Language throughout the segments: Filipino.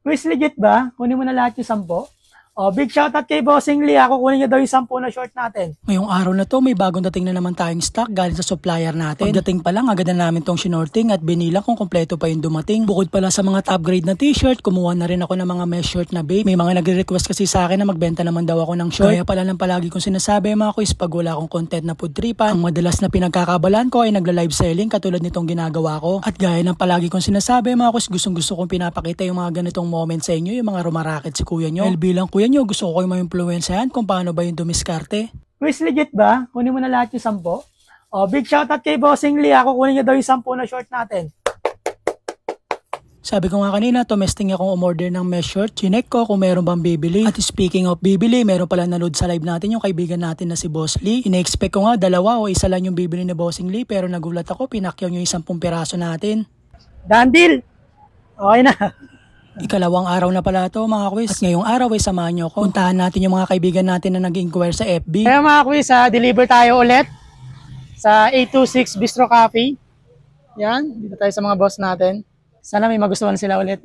Quiz legit ba? Kunin mo na lahat yung 10. Oh, big shoutout kay Bossing Lee. Ako kunin niya daw yung 10 na short natin. Ngayong araw na to, may bagong dating na naman tayong stock galing sa supplier natin. Pagdating pa lang, agad na namin tong shinorting at binilang kung kompleto pa yung dumating. Bukod pala sa mga top grade na t-shirt, kumuha na rin ako ng mga mesh shirt na babe. May mga nagre-request kasi sa akin na magbenta naman daw ako ng short. Kaya pala lang palagi kong sinasabi mga quiz, pag wala akong content na food tripan, ang madalas na pinagkakabalan ko ay nagla-live selling katulad nitong ginagawa ko. At gaya ng palagi kong sinasabi mga quiz, gustong-gusto kong pinapakita yung mga ganitong moment sa inyo, yung mga rumaraket si kuya nyo. Dahil bilang kuya nyo, gusto ko kayo ma-influensyahan kung paano ba yung dumiskarte. Quiz legit ba? Kunin mo na lahat yung 10. Oh, big shoutout kay Bossing Lee. Ako kunin niya daw yung 10 na short natin. Sabi ko nga kanina, tumesting akong umorder ng mesh shirt. Chinek ko kung meron bang bibili. At speaking of bibili, meron pala nanood sa live natin yung kaibigan natin na si Boss Lee. Ine-expect ko nga 2 o 1 lang yung bibili ni Bossing Lee, pero nagulat ako, pinakyaw yung 10 piraso natin. Done deal. Okay na. Ikalawang araw na pala ito mga quiz. At ngayong araw ay samahan nyo ko. Puntahan natin yung mga kaibigan natin na nag-inquire sa FB. Kaya mga quiz, deliver tayo ulit sa 826 Bistro Coffee. Yan, dito tayo sa mga boss natin. Sana may magustuhan sila ulit.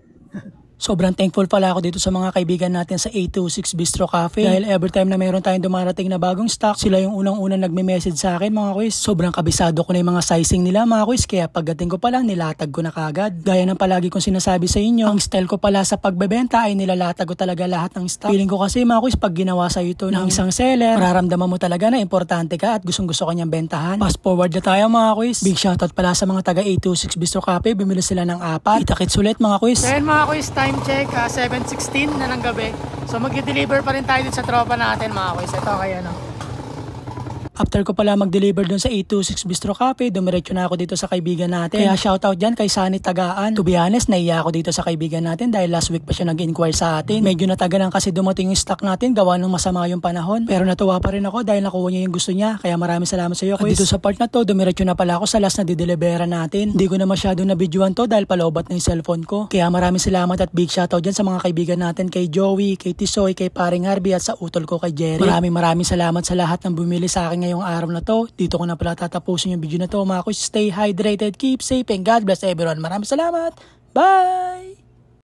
Sobrang thankful pala ako dito sa mga kaibigan natin sa 826 Bistro Cafe. Dahil every time na meron tayong dumarating na bagong stock, sila yung unang-unang nagme-message sa akin mga quiz. Sobrang kabisado ko na yung mga sizing nila mga quiz. Kaya pagdating ko pa lang, nilatag ko na kagad. Gaya ng palagi kong sinasabi sa inyo, ang style ko pala sa pagbebenta ay nilalatag ko talaga lahat ng stock. Feeling ko kasi mga quiz, pag ginawa sa ito ng isang seller, mararamdaman mo talaga na importante ka at gustong-gusto ka niyang bentahan. Fast forward na tayo mga quiz. Big shoutout pala sa mga taga 826 Bistro Cafe. Bumili sila ng 4. Kita-kits ulit mga quiz. Then mga quiz, time check, 7:16 na ng gabi. So mag-deliver pa rin tayo dito sa tropa natin mga quiz. Ito kayo After ko pala mag-deliver dun sa 826 Bistro Cafe, dumiretso na ako dito sa kaibigan natin. Kaya shoutout dyan kay Sunny Tagaan. To be honest, naiya ako dito sa kaibigan natin dahil last week pa siya nag-inquire sa atin. Medyo natagalan kasi dumating yung stock natin, gawa ng masama yung panahon. Pero natuwa pa rin ako dahil nakuha niya yung gusto niya. Kaya maraming salamat sa iyo, quiz. At dito sa part na to, dumiretso na pala ako sa last na didelibera natin. Hindi ko na masyadong nabidyoan to dahil paloobat na yung cellphone ko. Kaya maraming salamat at big shoutout dyan sa mga kaibigan natin, kay Joey, kay Tisoy, kay Paring Harvey at sa utol ko kay Jerry. Maraming salamat sa lahat ng bumili sa akin ngayong araw na to. Dito ko na pala tatapusin yung video na to mga quiz. Stay hydrated, keep safe, and God bless everyone. Maraming salamat. Bye!